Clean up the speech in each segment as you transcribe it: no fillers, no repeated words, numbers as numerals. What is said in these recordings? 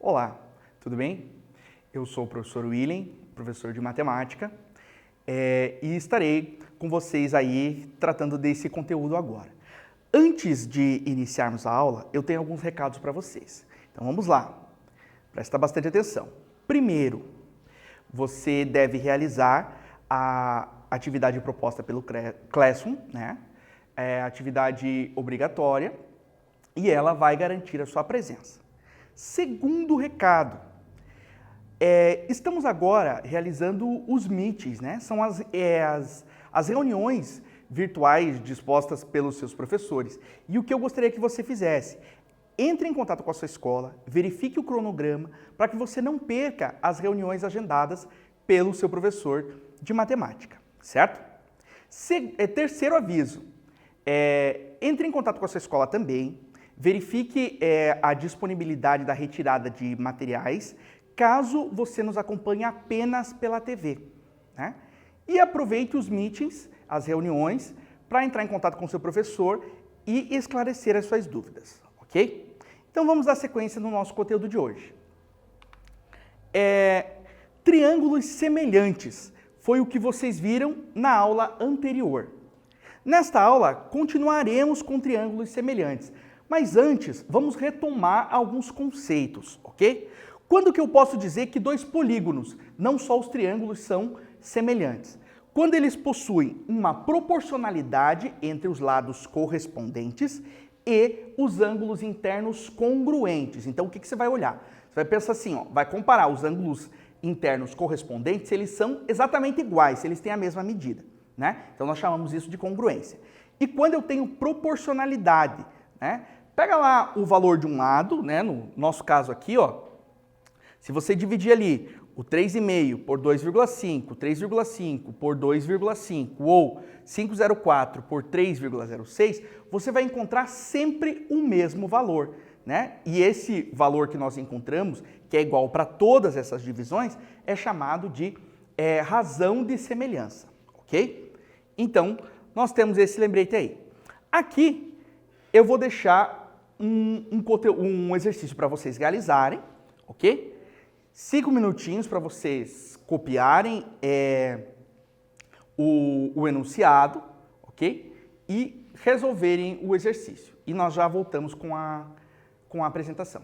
Olá, tudo bem? Eu sou o professor William, professor de matemática, e estarei com vocês aí tratando desse conteúdo agora. Antes de iniciarmos a aula, eu tenho alguns recados para vocês. Então vamos lá, presta bastante atenção. Primeiro, você deve realizar a atividade proposta pelo Classroom, né? É atividade obrigatória e ela vai garantir a sua presença. Segundo recado, estamos agora realizando os meetings, né? São as reuniões virtuais dispostas pelos seus professores. E o que eu gostaria que você fizesse? Entre em contato com a sua escola, verifique o cronograma para que você não perca as reuniões agendadas pelo seu professor de matemática, certo? Terceiro aviso, entre em contato com a sua escola também, verifique a disponibilidade da retirada de materiais, caso você nos acompanhe apenas pela TV, né? E aproveite os meetings, as reuniões, para entrar em contato com o seu professor e esclarecer as suas dúvidas, ok? Então vamos dar sequência no nosso conteúdo de hoje. Triângulos semelhantes foi o que vocês viram na aula anterior. Nesta aula, continuaremos com triângulos semelhantes, mas antes, vamos retomar alguns conceitos, ok? Quando que eu posso dizer que dois polígonos, não só os triângulos, são semelhantes? Quando eles possuem uma proporcionalidade entre os lados correspondentes e os ângulos internos congruentes. Então, o que você vai olhar? Você vai pensar assim, ó, vai comparar os ângulos internos correspondentes se eles são exatamente iguais, se eles têm a mesma medida, né? Então, nós chamamos isso de congruência. E quando eu tenho proporcionalidade, né? Pega lá o valor de um lado, né? No nosso caso aqui, ó, se você dividir ali o 3,5 por 2,5, 3,5 por 2,5 ou 5,04 por 3,06, você vai encontrar sempre o mesmo valor, né? E esse valor que nós encontramos, que é igual para todas essas divisões, é chamado de razão de semelhança, ok? Então, nós temos esse lembrete aí. Aqui, eu vou deixar um exercício para vocês realizarem, ok? 5 minutinhos para vocês copiarem o enunciado, ok? E resolverem o exercício. E nós já voltamos com a apresentação.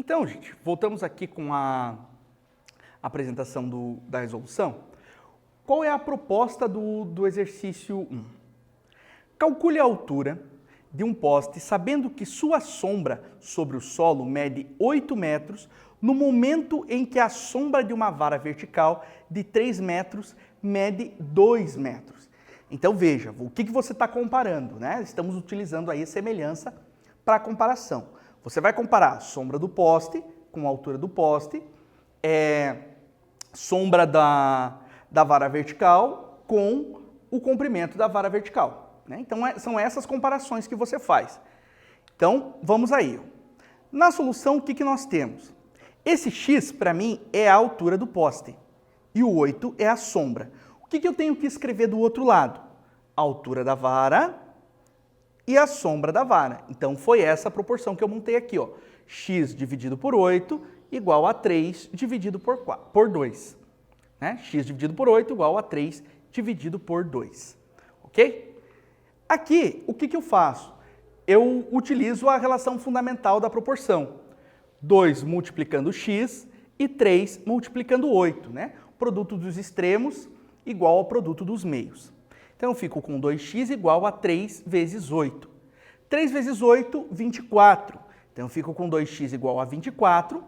Então, gente, voltamos aqui com a apresentação da resolução. Qual é a proposta do exercício 1? Calcule a altura de um poste sabendo que sua sombra sobre o solo mede 8 metros no momento em que a sombra de uma vara vertical de 3 metros mede 2 metros. Então veja, o que você está comparando, né? Estamos utilizando aí a semelhança para comparação. Você vai comparar a sombra do poste com a altura do poste, sombra da vara vertical com o comprimento da vara vertical, né? Então são essas comparações que você faz. Então vamos aí. Na solução o que nós temos? Esse x para mim é a altura do poste e o 8 é a sombra. O que eu tenho que escrever do outro lado? A altura da vara e a sombra da vara. Então foi essa a proporção que eu montei aqui, ó. X dividido por 8 igual a 3 dividido por 2. Né? X dividido por 8 igual a 3 dividido por 2. Ok? Aqui, o que eu faço? Eu utilizo a relação fundamental da proporção. 2 multiplicando x e 3 multiplicando 8. Né? O produto dos extremos igual ao produto dos meios. Então eu fico com 2x igual a 3 vezes 8. 3 vezes 8, 24. Então eu fico com 2x igual a 24.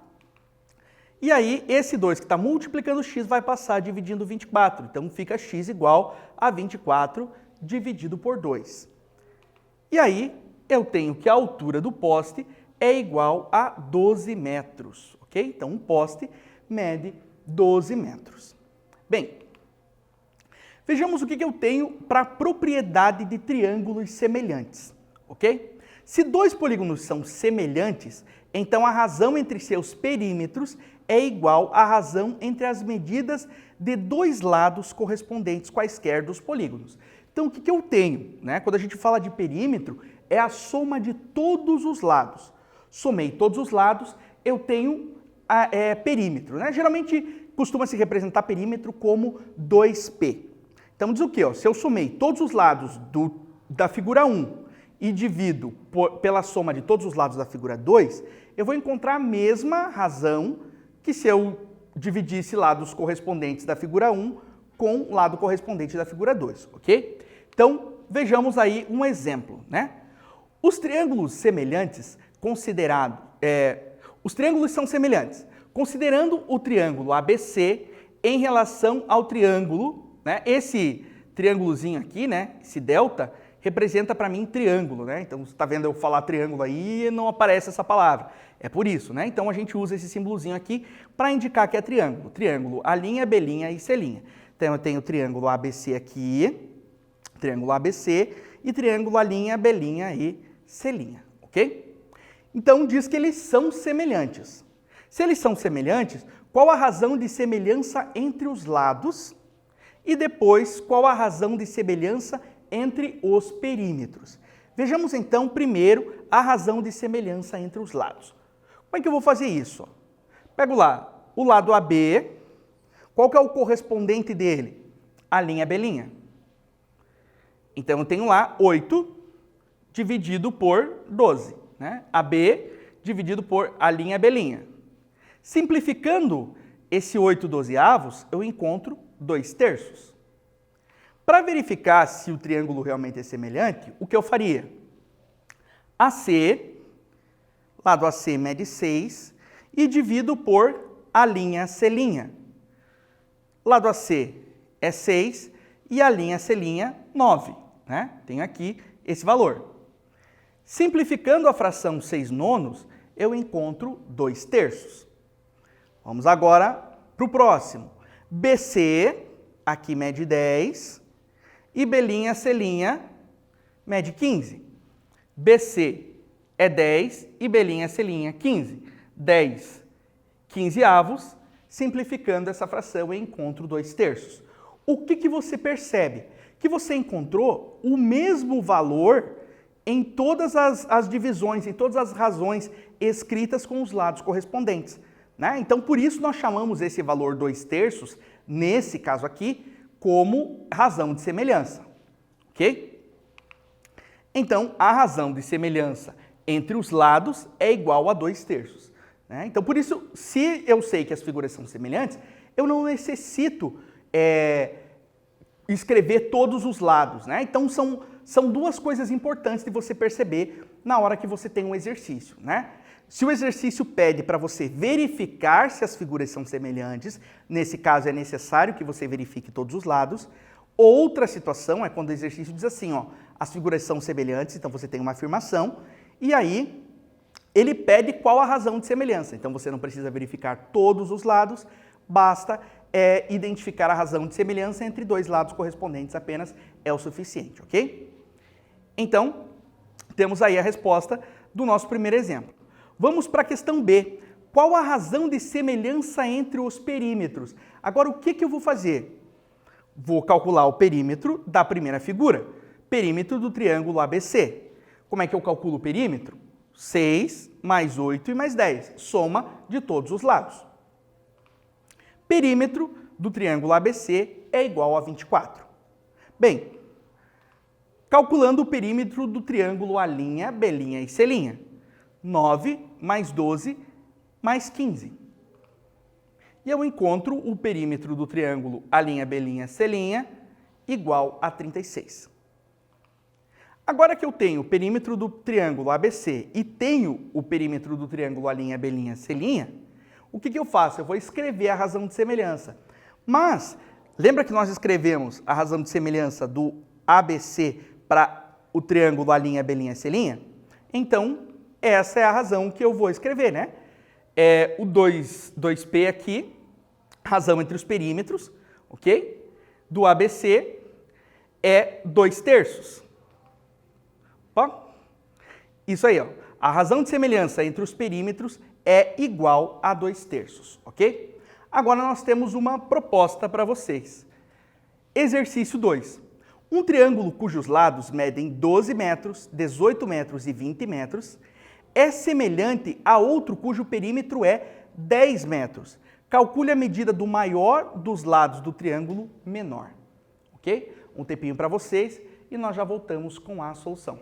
E aí, esse 2 que está multiplicando x vai passar dividindo 24. Então, fica x igual a 24 dividido por 2. E aí, eu tenho que a altura do poste é igual a 12 metros, ok? Então, um poste mede 12 metros. Bem, vejamos o que eu tenho para a propriedade de triângulos semelhantes, ok? Se dois polígonos são semelhantes, então a razão entre seus perímetros é igual à razão entre as medidas de dois lados correspondentes quaisquer dos polígonos. Então, o que eu tenho? Né? Quando a gente fala de perímetro, é a soma de todos os lados. Somei todos os lados, eu tenho perímetro. Né? Geralmente, costuma-se representar perímetro como 2P. Então, diz o quê? Ó? Se eu somei todos os lados da figura 1 e divido pela soma de todos os lados da figura 2, eu vou encontrar a mesma razão que se eu dividisse lados correspondentes da figura 1 com o lado correspondente da figura 2, ok? Então, vejamos aí um exemplo, né? Os triângulos semelhantes os triângulos são semelhantes. Considerando o triângulo ABC em relação ao triângulo, né? Esse triângulozinho aqui, né? Esse delta, representa para mim triângulo, né? Então, você está vendo eu falar triângulo aí e não aparece essa palavra. É por isso, né? Então, a gente usa esse símbolozinho aqui para indicar que é triângulo. Triângulo A', B' e C'. Então, eu tenho o triângulo ABC aqui, triângulo ABC e triângulo A', B' e C', ok? Então, diz que eles são semelhantes. Se eles são semelhantes, qual a razão de semelhança entre os lados? E depois, qual a razão de semelhança entre os perímetros? Vejamos então primeiro a razão de semelhança entre os lados. Como é que eu vou fazer isso? Pego lá o lado AB, qual que é o correspondente dele? A', B'. Então eu tenho lá 8 dividido por 12, né? AB dividido por A', B'. Simplificando esse 8 dozeavos, eu encontro 2/3. Para verificar se o triângulo realmente é semelhante, o que eu faria? AC, lado AC mede 6, e divido por A', C'. Lado AC é 6 e a linha C', 9. Né? Tenho aqui esse valor. Simplificando a fração 6/9, eu encontro 2/3. Vamos agora para o próximo. BC, aqui mede 10, e B', C' mede 15. BC é 10 e B', C' 15. 10 quinzeavos, simplificando essa fração, eu encontro 2/3. O que você percebe? Que você encontrou o mesmo valor em todas as divisões, em todas as razões escritas com os lados correspondentes. Né? Então, por isso nós chamamos esse valor 2/3, nesse caso aqui, como razão de semelhança. Ok? Então, a razão de semelhança entre os lados é igual a 2/3. né? Então, por isso, se eu sei que as figuras são semelhantes, eu não necessito escrever todos os lados, né? Então, são duas coisas importantes de você perceber na hora que você tem um exercício, né? Se o exercício pede para você verificar se as figuras são semelhantes, nesse caso é necessário que você verifique todos os lados. Outra situação é quando o exercício diz assim, ó, as figuras são semelhantes, então você tem uma afirmação, e aí ele pede qual a razão de semelhança. Então você não precisa verificar todos os lados, basta identificar a razão de semelhança entre dois lados correspondentes apenas, é o suficiente, ok? Então, temos aí a resposta do nosso primeiro exemplo. Vamos para a questão B. Qual a razão de semelhança entre os perímetros? Agora, o que eu vou fazer? Vou calcular o perímetro da primeira figura. Perímetro do triângulo ABC. Como é que eu calculo o perímetro? 6 mais 8 e mais 10. Soma de todos os lados. Perímetro do triângulo ABC é igual a 24. Bem, calculando o perímetro do triângulo A', B' e C'. 9 mais 12 mais 15. E eu encontro o perímetro do triângulo A', B', C' igual a 36. Agora que eu tenho o perímetro do triângulo ABC e tenho o perímetro do triângulo A', B', C', o que eu faço? Eu vou escrever a razão de semelhança. Mas, lembra que nós escrevemos a razão de semelhança do ABC para o triângulo A', B', C'? Então, essa é a razão que eu vou escrever, né? O 2P aqui, razão entre os perímetros, ok? Do ABC é 2/3. Ó, isso aí, ó. A razão de semelhança entre os perímetros é igual a 2/3, ok? Agora nós temos uma proposta para vocês. Exercício 2. Um triângulo cujos lados medem 12 metros, 18 metros e 20 metros é semelhante a outro cujo perímetro é 10 metros. Calcule a medida do maior dos lados do triângulo menor. Ok? Um tempinho para vocês e nós já voltamos com a solução.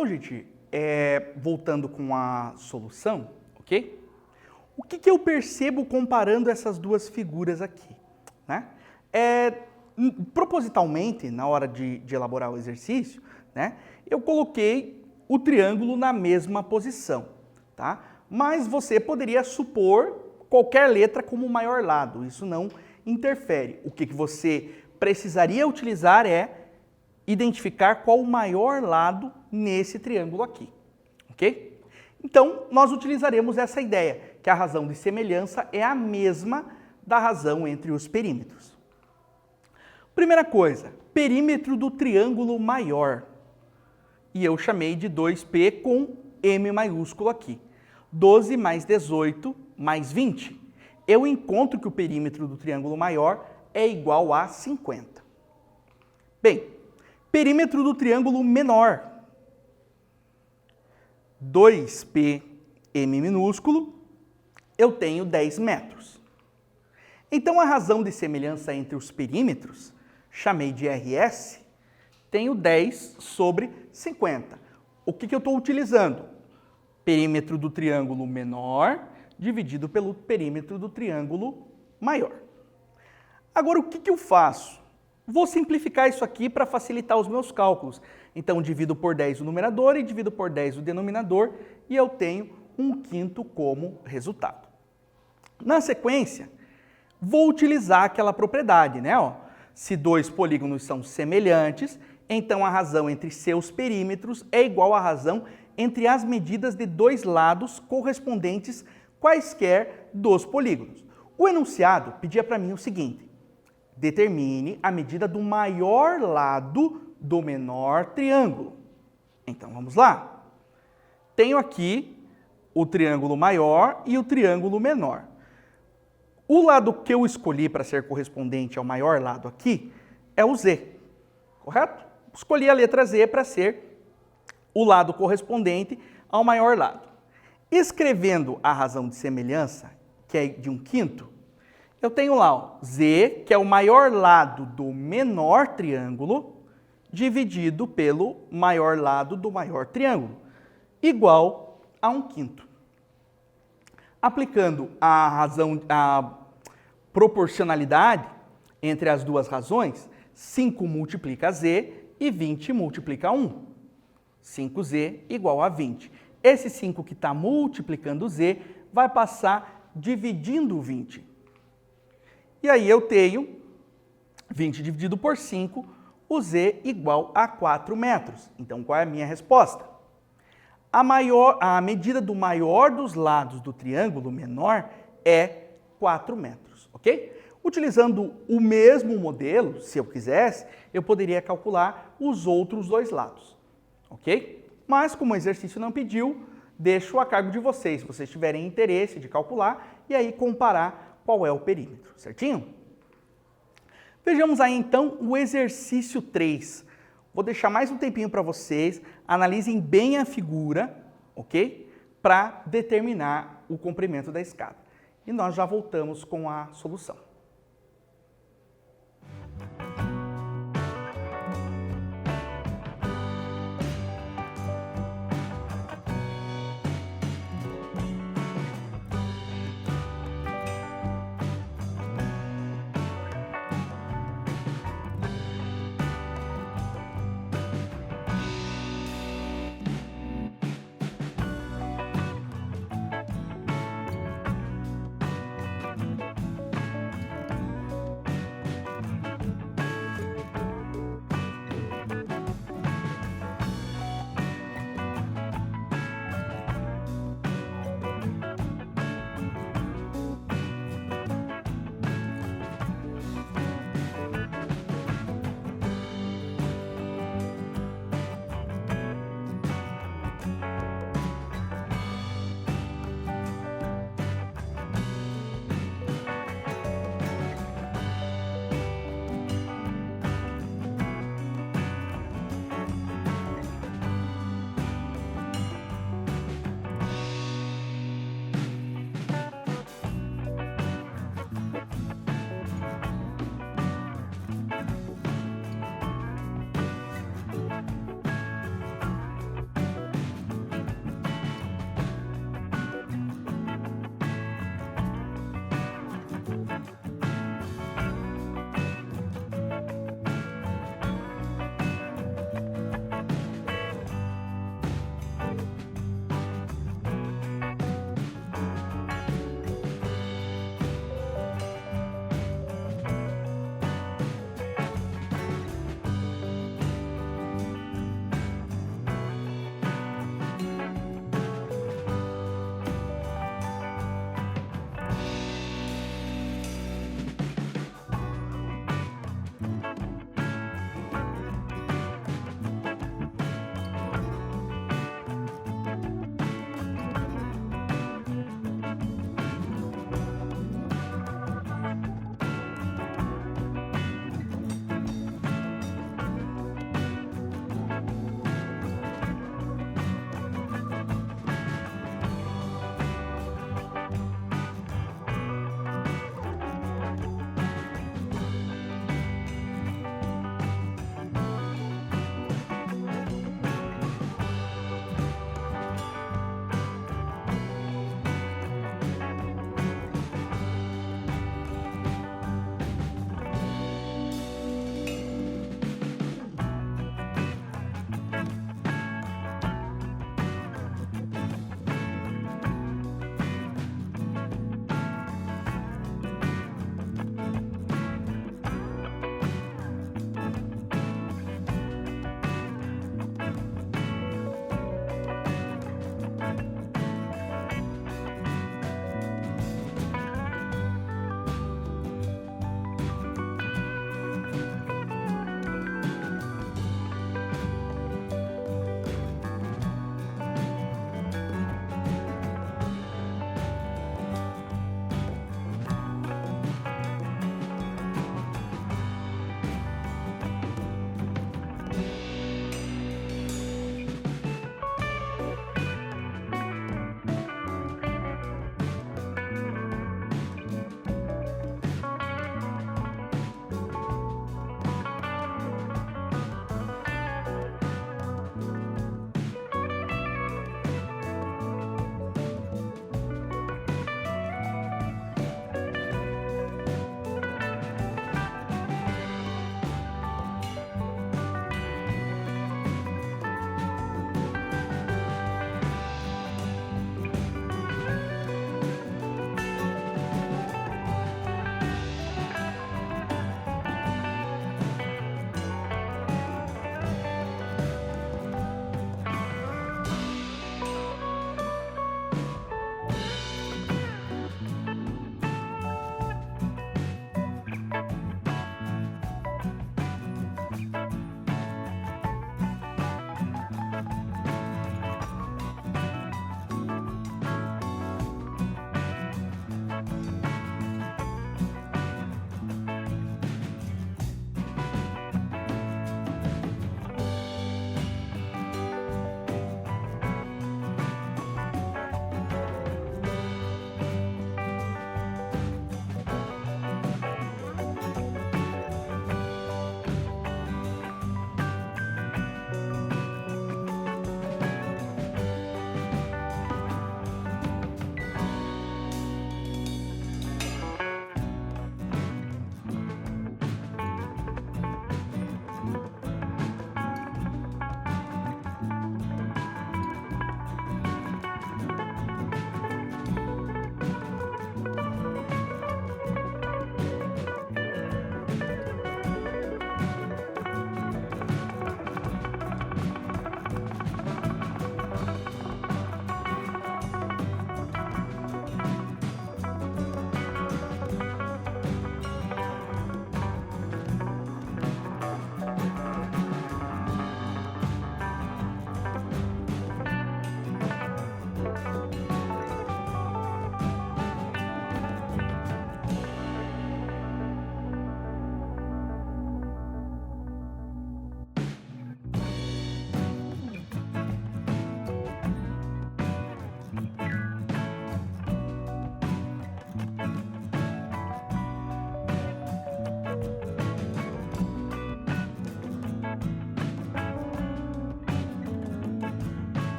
Então, gente, voltando com a solução, ok? O que eu percebo comparando essas duas figuras aqui, né? Propositalmente, na hora de elaborar o exercício, né, eu coloquei o triângulo na mesma posição, tá? Mas você poderia supor qualquer letra como o maior lado, isso não interfere. O que você precisaria utilizar é identificar qual o maior lado nesse triângulo aqui, ok? Então, nós utilizaremos essa ideia, que a razão de semelhança é a mesma da razão entre os perímetros. Primeira coisa, perímetro do triângulo maior. E eu chamei de 2P com M maiúsculo aqui. 12 mais 18 mais 20. Eu encontro que o perímetro do triângulo maior é igual a 50. Bem, perímetro do triângulo menor. 2P M minúsculo, eu tenho 10 metros. Então, a razão de semelhança entre os perímetros, chamei de RS, tenho 10 sobre 50. O que eu estou utilizando? Perímetro do triângulo menor dividido pelo perímetro do triângulo maior. Agora, o que eu faço? Vou simplificar isso aqui para facilitar os meus cálculos. Então, divido por 10 o numerador e divido por 10 o denominador e eu tenho 1/5 como resultado. Na sequência, vou utilizar aquela propriedade, né? Se dois polígonos são semelhantes, então a razão entre seus perímetros é igual à razão entre as medidas de dois lados correspondentes quaisquer dos polígonos. O enunciado pedia para mim o seguinte: determine a medida do maior lado do menor triângulo. Então, vamos lá. Tenho aqui o triângulo maior e o triângulo menor. O lado que eu escolhi para ser correspondente ao maior lado aqui é o Z, correto? Escolhi a letra Z para ser o lado correspondente ao maior lado. Escrevendo a razão de semelhança, que é de 1/5, eu tenho lá Z, que é o maior lado do menor triângulo, dividido pelo maior lado do maior triângulo, igual a 1/5. Aplicando a proporcionalidade entre as duas razões, 5 multiplica Z e 20 multiplica 1. 5Z igual a 20. Esse 5 que está multiplicando Z vai passar dividindo 20. E aí eu tenho 20 dividido por 5, o Z igual a 4 metros. Então, qual é a minha resposta? A medida do maior dos lados do triângulo menor é 4 metros, ok? Utilizando o mesmo modelo, se eu quisesse, eu poderia calcular os outros dois lados, ok? Mas, como o exercício não pediu, deixo a cargo de vocês, se vocês tiverem interesse de calcular, e aí comparar qual é o perímetro, certinho? Vejamos aí, então, o exercício 3. Vou deixar mais um tempinho para vocês, analisem bem a figura, ok? Para determinar o comprimento da escada. E nós já voltamos com a solução.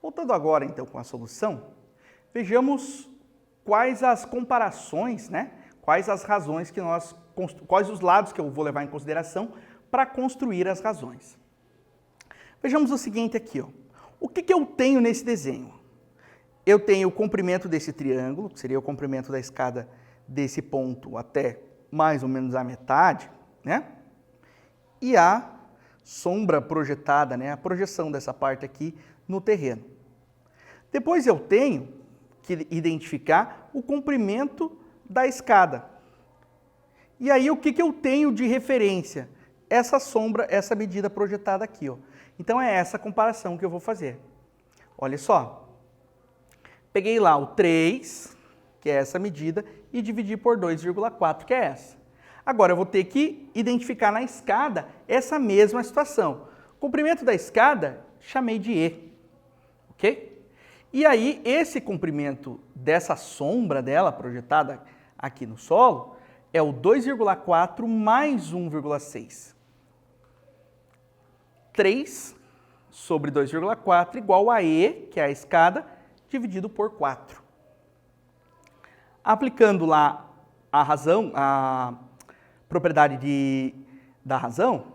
Voltando agora, então, com a solução, vejamos quais as comparações, né? Quais as razões que quais os lados que eu vou levar em consideração para construir as razões. Vejamos o seguinte aqui, ó. O que eu tenho nesse desenho? Eu tenho o comprimento desse triângulo, que seria o comprimento da escada desse ponto até mais ou menos a metade, né? E a sombra projetada, né? A projeção dessa parte aqui no terreno. Depois eu tenho que identificar o comprimento da escada. E aí o que eu tenho de referência? Essa sombra, essa medida projetada aqui, ó. Então é essa comparação que eu vou fazer. Olha só. Peguei lá o 3, que é essa medida, e dividi por 2,4, que é essa. Agora eu vou ter que identificar na escada essa mesma situação. O comprimento da escada, chamei de E, ok? E aí esse comprimento dessa sombra dela, projetada aqui no solo, é o 2,4 mais 1,6. 3 sobre 2,4 igual a E, que é a escada, dividido por 4. Aplicando lá a razão, a propriedade da razão,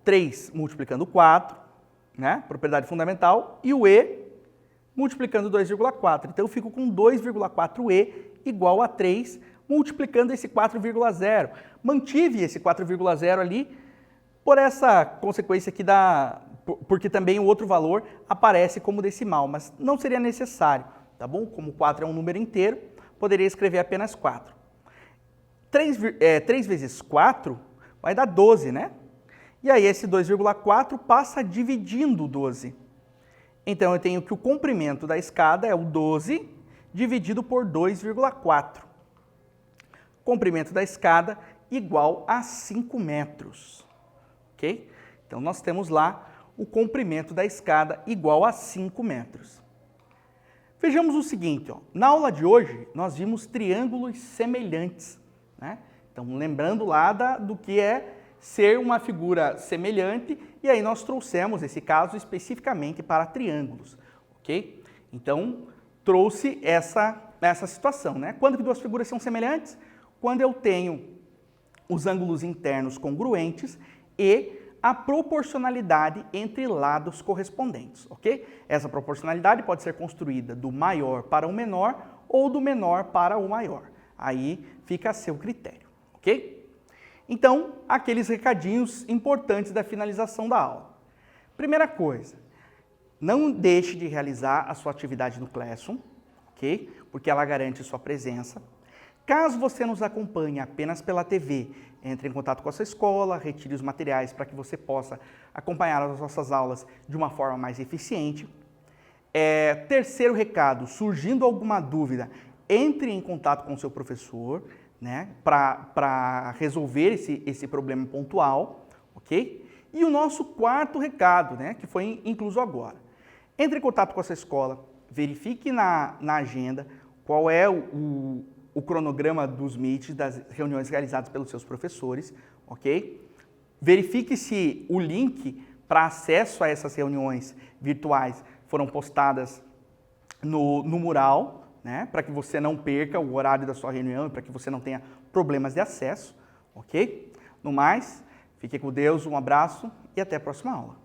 3 multiplicando 4, né? Propriedade fundamental, e o E multiplicando 2,4. Então eu fico com 2,4E igual a 3, multiplicando esse 4,0. Mantive esse 4,0 ali por essa consequência aqui porque também o outro valor aparece como decimal, mas não seria necessário, tá bom? Como 4 é um número inteiro, poderia escrever apenas 4. 3 vezes 4 vai dar 12, né? E aí esse 2,4 passa dividindo 12. Então eu tenho que o comprimento da escada é o 12 dividido por 2,4. Comprimento da escada igual a 5 metros, ok? Então nós temos lá o comprimento da escada igual a 5 metros. Vejamos o seguinte, ó. Na aula de hoje nós vimos triângulos semelhantes, né? Então lembrando lá do que é ser uma figura semelhante, e aí nós trouxemos esse caso especificamente para triângulos, ok? Então trouxe essa situação, né? Quando que duas figuras são semelhantes? Quando eu tenho os ângulos internos congruentes e a proporcionalidade entre lados correspondentes, ok? Essa proporcionalidade pode ser construída do maior para o menor ou do menor para o maior. Aí fica a seu critério, ok? Então, aqueles recadinhos importantes da finalização da aula. Primeira coisa, não deixe de realizar a sua atividade no Classroom, ok? Porque ela garante sua presença. Caso você nos acompanhe apenas pela TV, entre em contato com a sua escola, retire os materiais para que você possa acompanhar as nossas aulas de uma forma mais eficiente. Terceiro recado, surgindo alguma dúvida, entre em contato com o seu professor, né, para resolver esse problema pontual, ok? E o nosso quarto recado, né, que foi incluso agora. Entre em contato com a sua escola, verifique na agenda qual é o cronograma dos meets, das reuniões realizadas pelos seus professores, ok? Verifique se o link para acesso a essas reuniões virtuais foram postadas no mural, né? Para que você não perca o horário da sua reunião e para que você não tenha problemas de acesso, ok? No mais, fique com Deus, um abraço e até a próxima aula.